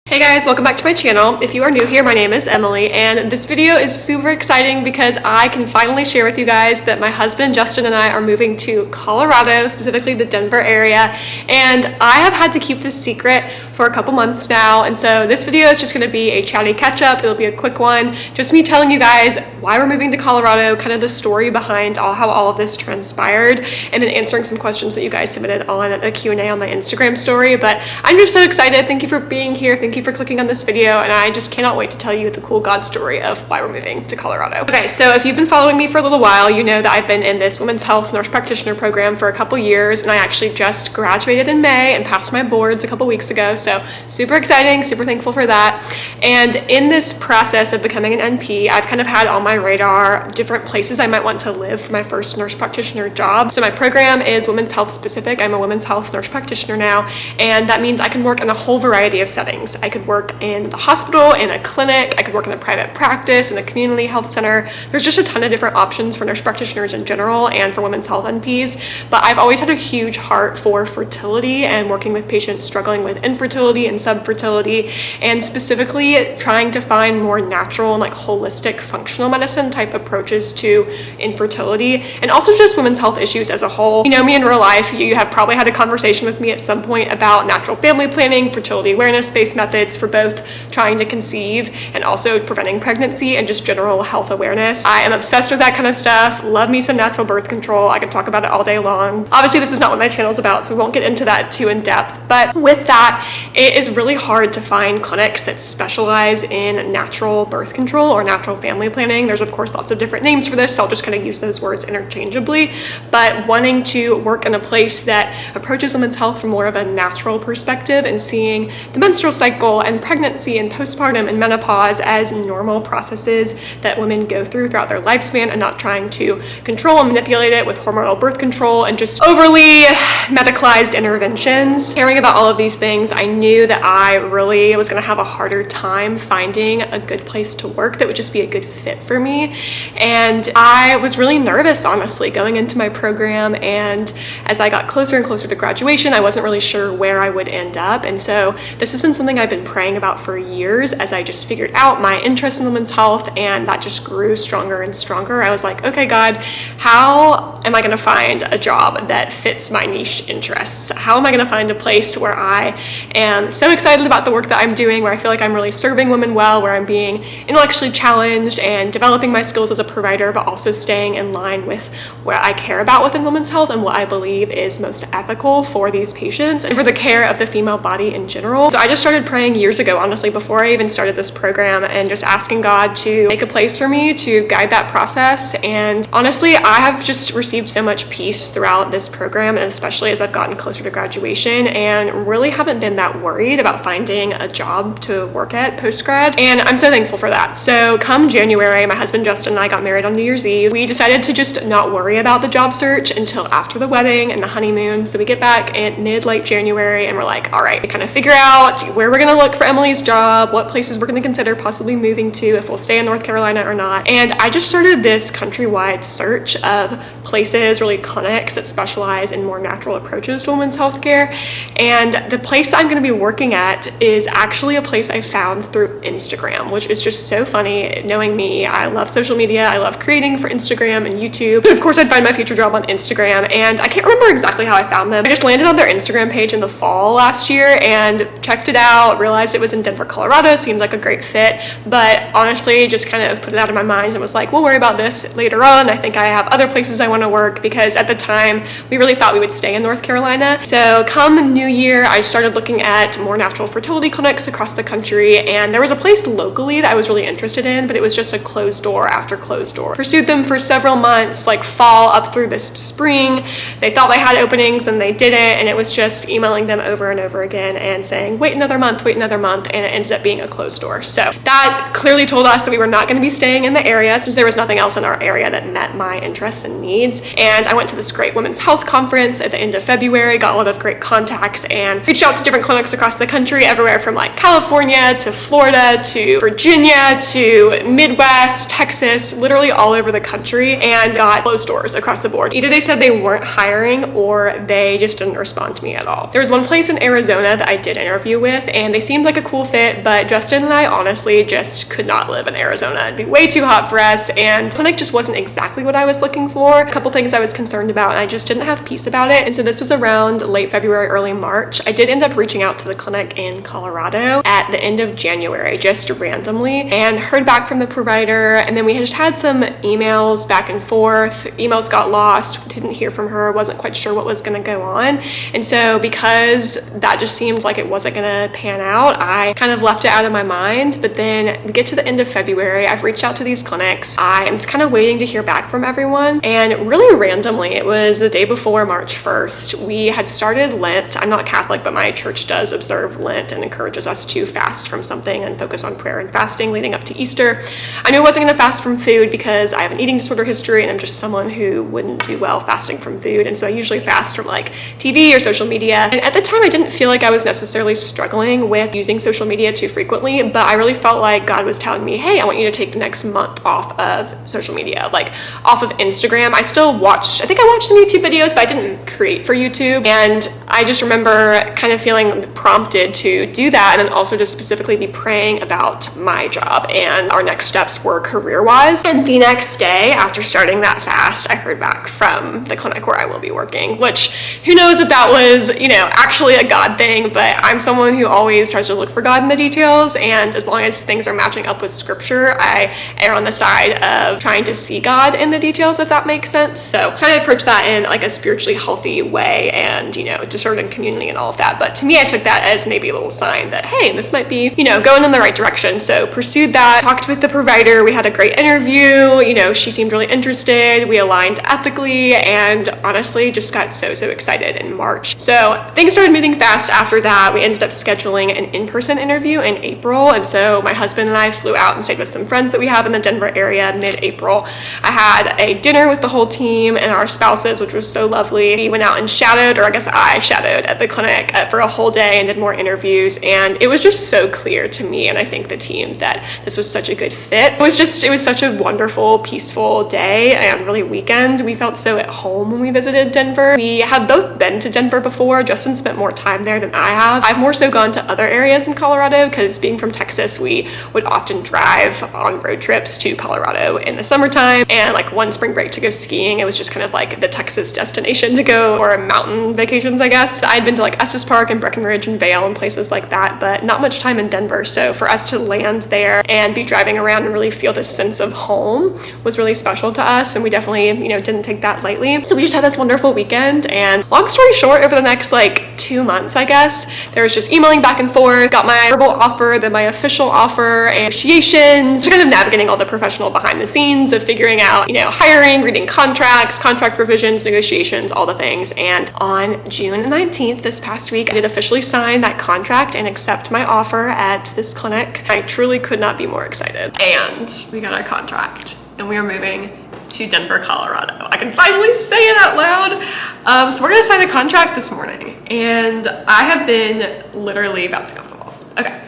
Hey guys, welcome back to my channel. If you are new here, my name is Emily, and this video is super exciting because I can finally share with you guys that my husband Justin and I are moving to Colorado, specifically the Denver area, and I have had to keep this secret for a couple months now, and so this video is just going to be a chatty catch-up. It'll be a quick one, just me telling you guys why we're moving to Colorado, kind of the story behind how all of this transpired, and then answering some questions that you guys submitted on a Q&A on my Instagram story. But I'm just so excited. Thank you for being here. Thank you for clicking on this video, and I just cannot wait to tell you the cool God story of why we're moving to Colorado. Okay, so if you've been following me for a little while, you know that I've been in this women's health nurse practitioner program for a couple years, and I actually just graduated in May and passed my boards a couple weeks ago. So super exciting, super thankful for that. And in this process of becoming an NP, I've kind of had on my radar different places I might want to live for my first nurse practitioner job. So my program is women's health specific. I'm a women's health nurse practitioner now, and that means I can work in a whole variety of settings. I could work in the hospital, in a clinic, I could work in a private practice, in a community health center. There's just a ton of different options for nurse practitioners in general and for women's health NPs. But I've always had a huge heart for fertility and working with patients struggling with infertility and subfertility, and specifically trying to find more natural and like holistic functional medicine type approaches to infertility, and also just women's health issues as a whole. You know me in real life, you have probably had a conversation with me at some point about natural family planning, fertility awareness-based methods for both trying to conceive and also preventing pregnancy, and just general health awareness. I am obsessed with that kind of stuff. Love me some natural birth control. I can talk about it all day long. Obviously this is not what my channel is about, so we won't get into that too in depth, but with that, it is really hard to find clinics that specialize in natural birth control or natural family planning. There's of course lots of different names for this, so I'll just kind of use those words interchangeably, but wanting to work in a place that approaches women's health from more of a natural perspective and seeing the menstrual cycle and pregnancy and postpartum and menopause as normal processes that women go through throughout their lifespan, and not trying to control and manipulate it with hormonal birth control and just overly medicalized interventions. Caring about all of these things, I knew that I really was going to have a harder time finding a good place to work that would just be a good fit for me. And I was really nervous, honestly, going into my program, and as I got closer and closer to graduation, I wasn't really sure where I would end up. And so this has been something I've been praying about for years as I just figured out my interest in women's health, and that just grew stronger and stronger. I was like, okay, God, how am I going to find a job that fits my niche interests? How am I going to find a place where I am so excited about the work that I'm doing, where I feel like I'm really serving women well, where I'm being intellectually challenged and developing my skills as a provider, but also staying in line with what I care about within women's health and what I believe is most ethical for these patients and for the care of the female body in general. So I just started praying years ago, honestly, before I even started this program, and just asking God to make a place for me to guide that process. And honestly, I have just received so much peace throughout this program, and especially as I've gotten closer to graduation, and really haven't been that worried about finding a job to work at post-grad, and I'm so thankful for that. So come January, my husband Justin and I got married on New Year's Eve. We decided to just not worry about the job search until after the wedding and the honeymoon. So we get back in mid-late January, and we're like, all right, we kind of figure out where we're gonna look for Emily's job, what places we're gonna consider possibly moving to, if we'll stay in North Carolina or not. And I just started this countrywide search of places, really clinics that specialize in more natural approaches to women's health care. And the place that I'm gonna be working at is actually a place I found through Instagram, which is just so funny. Knowing me, I love social media. I love creating for Instagram and YouTube. But of course, I'd find my future job on Instagram, and I can't remember exactly how I found them. I just landed on their Instagram page in the fall last year and checked it out, realized it was in Denver, Colorado. Seemed like a great fit, but honestly, just kind of put it out of my mind and was like, we'll worry about this later on. I think I have other places I want to work, because at the time, we really thought we would stay in North Carolina. So come New Year, I started looking at more natural fertility clinics across the country, and there was a place locally that I was really interested in, but it was just a closed door after closed door. Pursued them for several months, like fall up through this spring. They thought they had openings, then they didn't, and it was just emailing them over and over again and saying, wait another month, and it ended up being a closed door. So that clearly told us that we were not going to be staying in the area, since there was nothing else in our area that met my interests and needs. And I went to this great women's health conference at the end of February, got a lot of great contacts, and reached out to different clinics across the country, everywhere from like California to Florida to Virginia to Midwest, Texas, literally all over the country, and got closed doors across the board. Either they said they weren't hiring or they just didn't respond to me at all. There was one place in Arizona that I did interview with, and they seemed like a cool fit, but Justin and I honestly just could not live in Arizona. It'd be way too hot for us, and the clinic just wasn't exactly what I was looking for. A couple things I was concerned about, and I just didn't have peace about it. And so this was around late February, early March. I did end up reaching out to the clinic in Colorado at the end of January, just randomly, and heard back from the provider. And then we had just had some emails back and forth. Emails got lost, didn't hear from her, wasn't quite sure what was gonna go on. And so because that just seemed like it wasn't gonna pan out, I kind of left it out of my mind. But then we get to the end of February, I've reached out to these clinics. I'm kind of waiting to hear back from everyone. And really randomly, it was the day before March 1st, we had started Lent. I'm not Catholic, but my church does observe Lent and encourages us to fast from something and focus on prayer and fasting leading up to Easter. I knew I wasn't gonna fast from food because I have an eating disorder history and I'm just someone who wouldn't do well fasting from food. And so I usually fast from like TV or social media. And at the time, I didn't feel like I was necessarily struggling with using social media too frequently, but I really felt like God was telling me, hey, I want you to take the next month off of social media, like off of Instagram. I still watched, I think I watched some YouTube videos, but I didn't create for YouTube. And I just remember kind of feeling prompted to do that, and then also just specifically be praying about my job and our next steps were career-wise. And the next day after starting that fast, I heard back from the clinic where I will be working, which who knows if that was, you know, actually a God thing, but I'm someone who always tries to look for God in the details. And as long as things are matching up with scripture, I err on the side of trying to see God in the details, if that makes sense. So kind of approach that in like a spiritually healthy way and, you know, discern community and all of that. But to me, I took that as maybe a little sign that, hey, this might be, you know, going in the right direction. So pursued that, talked with the provider. We had a great interview. You know, she seemed really interested. We aligned ethically and honestly just got so excited in March. So things started moving fast after that. We ended up scheduling an in-person interview in April. And so my husband and I flew out and stayed with some friends that we have in the Denver area mid-April. I had a dinner with the whole team and our spouses, which was so lovely. We went out and shadowed, or I guess I shadowed at the clinic for a whole day and did more interviews. And it was just so clear to me, and I think the team, that this was such a good fit. It was such a wonderful, peaceful day and really weekend. We felt so at home when we visited Denver. We have both been to Denver before. Justin spent more time there than I have. I've more so gone to other areas in Colorado because being from Texas, we would often drive on road trips to Colorado in the summertime, and like one spring break to go skiing. It was just kind of like the Texas destination to go, or mountain vacations, I guess. I'd been to like Estes Park and Breckenridge and Vail and places like that, but not much time in Denver. So for us to land there and be driving around and really feel this sense of home was really special to us, and we definitely, you know, didn't take that lightly. So we just had this wonderful weekend, and long story short, over the next like 2 months, I guess, there was just emailing back and forth, got my verbal offer, then my official offer, and negotiations, kind of navigating all the professional behind the scenes of figuring out, you know, hiring, reading contracts, contract revisions, negotiations, all the things. And on June 19th, this past week, I did officially sign that contract and accept my offer at this clinic. I truly could not be more excited. And we got our contract and we are moving to Denver, Colorado. I can finally say it out loud. So we're gonna sign a contract this morning, and I have been literally bouncing off the walls. Okay,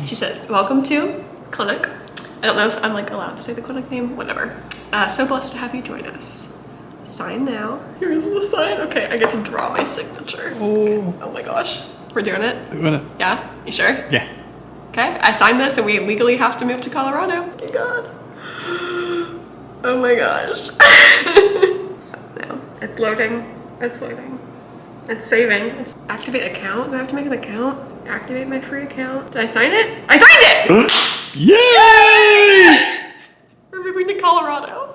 She says, welcome to clinic. I don't know if I'm like allowed to say the clinic name, whatever. So blessed to have you join us. Sign now. Here's the sign. Okay, I get to draw my signature. Oh my gosh. We're doing it? Doing it. Yeah? You sure? Yeah. Okay, I signed this and we legally have to move to Colorado. Oh my God. Oh my gosh. So now, it's loading. It's loading. It's saving. It's activate account. Do I have to make an account? Activate my free account. Did I sign it? I signed it! Yay! We're moving to Colorado.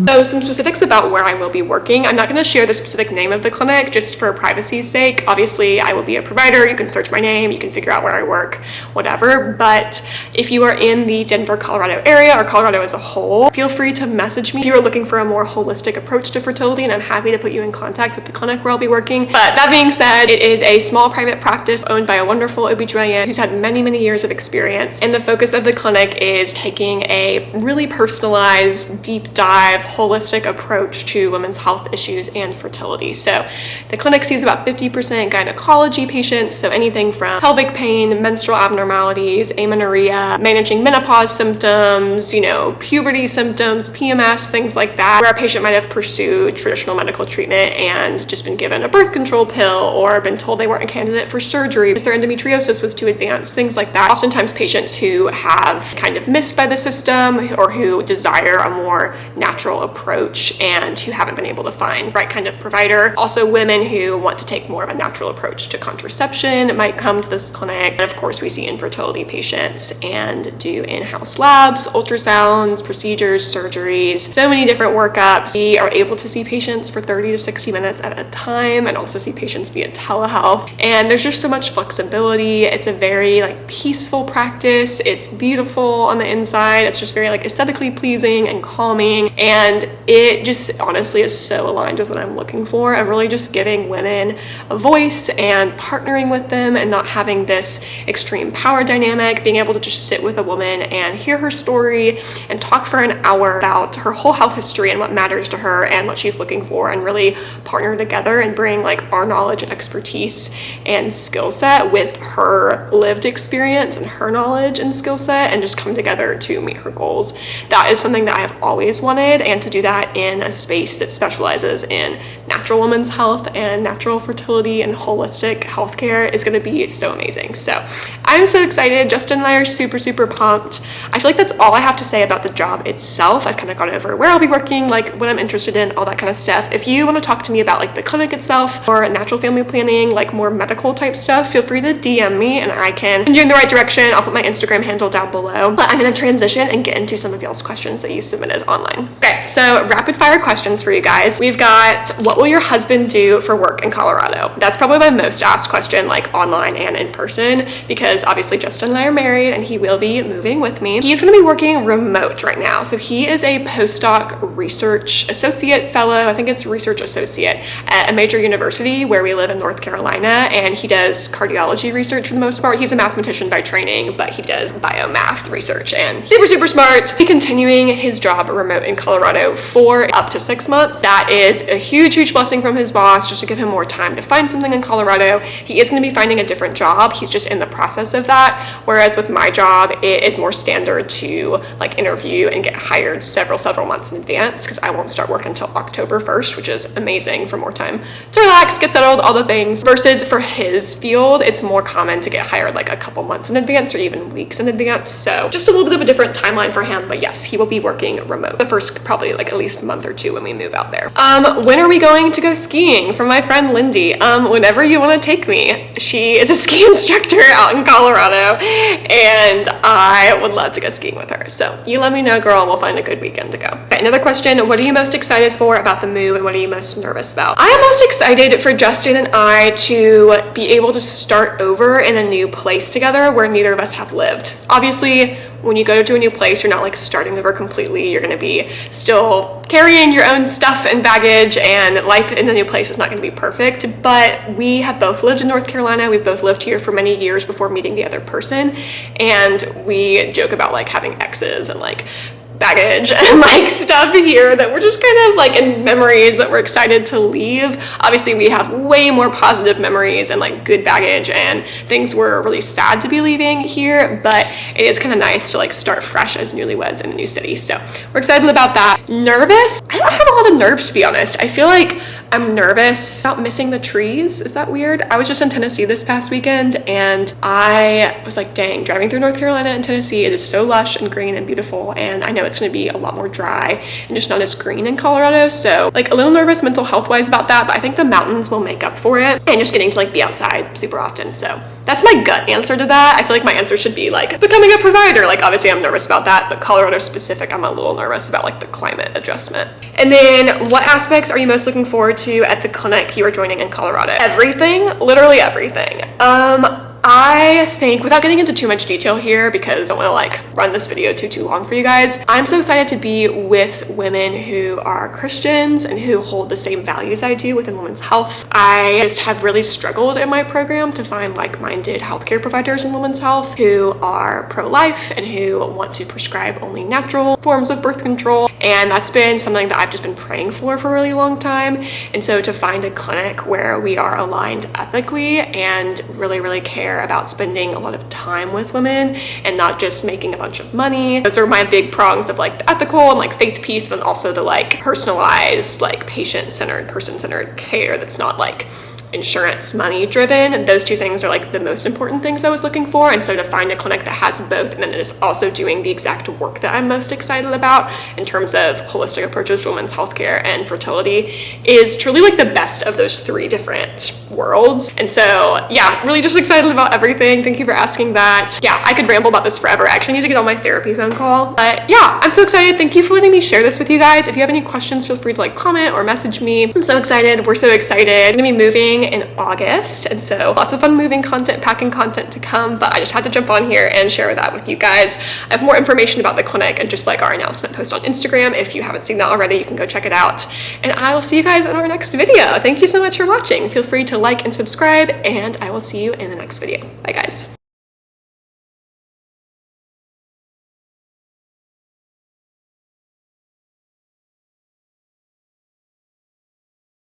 So some specifics about where I will be working. I'm not going to share the specific name of the clinic just for privacy's sake. Obviously, I will be a provider. You can search my name. You can figure out where I work, whatever. But if you are in the Denver, Colorado area, or Colorado as a whole, feel free to message me if you are looking for a more holistic approach to fertility, and I'm happy to put you in contact with the clinic where I'll be working. But that being said, it is a small private practice owned by a wonderful OB/GYN who's had many, many years of experience. And the focus of the clinic is taking a really personalized, deep dive, holistic approach to women's health issues and fertility. So the clinic sees about 50% gynecology patients, so anything from pelvic pain, menstrual abnormalities, amenorrhea, managing menopause symptoms, puberty symptoms, PMS, things like that, where a patient might have pursued traditional medical treatment and just been given a birth control pill or been told they weren't a candidate for surgery because their endometriosis was too advanced, things like that. Oftentimes patients who have kind of missed by the system or who desire a more natural approach and who haven't been able to find the right kind of provider. Also women who want to take more of a natural approach to contraception might come to this clinic. And of course we see infertility patients and do in-house labs, ultrasounds, procedures, surgeries, so many different workups. We are able to see patients for 30 to 60 minutes at a time and also see patients via telehealth. And there's just so much flexibility. It's a very peaceful practice. It's beautiful on the inside. It's just very aesthetically pleasing and calming. And it just honestly is so aligned with what I'm looking for, of really just giving women a voice and partnering with them and not having this extreme power dynamic, being able to just sit with a woman and hear her story and talk for an hour about her whole health history and what matters to her and what she's looking for, and really partner together and bring our knowledge and expertise and skill set with her lived experience and her knowledge and skill set and just come together to meet her goals. That is something that I have always wanted, and to do that in a space that specializes in natural women's health and natural fertility and holistic healthcare is going to be so amazing. So I'm so excited. Justin and I are super, super pumped. I feel like that's all I have to say about the job itself. I've kind of gone over where I'll be working, what I'm interested in, all that kind of stuff. If you want to talk to me about the clinic itself or natural family planning, more medical type stuff, feel free to DM me and I can send you in the right direction. I'll put my Instagram handle down below. But I'm going to transition and get into some of y'all's questions that you submitted online. Okay, so rapid fire questions for you guys. We've got, what will your husband do for work in Colorado? That's probably my most asked question, online and in person, because obviously Justin and I are married and he will be moving with me. He's going to be working remote right now. So he is a postdoc research associate fellow, I think it's research associate, at a major university where we live in North Carolina, and he does cardiology research for the most part. He's a mathematician by training, but he does biomath research and super, super smart. He's continuing his job remote in Colorado for up to 6 months. That is a huge, huge blessing from his boss, just to give him more time to find something in Colorado. He is going to be finding a different job. He's just in the process of that. Whereas with my job, it is more standard to interview and get hired several months in advance, because I won't start work until October 1st, which is amazing for more time to relax, get settled, all the things. Versus for his field, it's more common to get hired a couple months in advance or even weeks in advance. So just a little bit of a different timeline for him, but yes, he will be working remote the first probably at least month or two when we move out there. When are we going to go skiing? From my friend Lindy. Whenever you want to take me. She is a ski instructor out in Colorado and I would love to go skiing with her. So you let me know, girl, we'll find a good weekend to go. Okay, another question. What are you most excited for about the move and what are you most nervous about? I am most excited for Justin and I to be able to start over in a new place together where neither of us have lived. Obviously, when you go to a new place, you're not starting over completely. You're going to be still carrying your own stuff and baggage, and life in the new place is not going to be perfect. But we have both lived in North Carolina. We've both lived here for many years before meeting the other person. And we joke about having exes and baggage and stuff here that we're just kind of in memories that we're excited to leave. Obviously we have way more positive memories and good baggage and things we're really sad to be leaving here, but it is kind of nice to start fresh as newlyweds in a new city. So we're excited about that. Nervous? I don't have a lot of nerves, to be honest. I feel like I'm nervous about missing the trees. Is that weird? I was just in Tennessee this past weekend and I was dang, driving through North Carolina and Tennessee, it is so lush and green and beautiful, and I know it's going to be a lot more dry and just not as green in Colorado. So a little nervous mental health wise about that, but I think the mountains will make up for it, and just getting to be outside super often. So that's my gut answer to that. I feel like my answer should be becoming a provider. Obviously I'm nervous about that, but Colorado specific, I'm a little nervous about the climate adjustment. And then what aspects are you most looking forward to at the clinic you are joining in Colorado? Everything, literally everything. I think, without getting into too much detail here, because I don't want to like run this video too long for you guys, I'm so excited to be with women who are Christians and who hold the same values I do within women's health. I just have really struggled in my program to find like-minded healthcare providers in women's health who are pro-life and who want to prescribe only natural forms of birth control. And that's been something that I've just been praying for a really long time. And so to find a clinic where we are aligned ethically and really care about spending a lot of time with women and not just making a bunch of money. Those are my big prongs of like the ethical and like faith piece, but also the like personalized, like patient-centered, person-centered care that's not like insurance money driven. And those two things are like the most important things I was looking for. And so to find a clinic that has both and then is also doing the exact work that I'm most excited about in terms of holistic approaches to women's healthcare and fertility is truly like the best of those three different worlds. And so yeah, really just excited about everything. Thank you for asking that. Yeah, I could ramble about this forever. I actually need to get on my therapy phone call. But yeah, I'm so excited. Thank you for letting me share this with you guys. If you have any questions, feel free to like comment or message me. I'm so excited. We're so excited. I'm gonna be moving in August, and so lots of fun moving content, packing content to come, but I just had to jump on here and share that with you guys. I have more information about the clinic and just like our announcement post on Instagram. If you haven't seen that already, you can go check it out, and I will see you guys in our next video. Thank you so much for watching. Feel free to like and subscribe, and I will see you in the next video. Bye guys.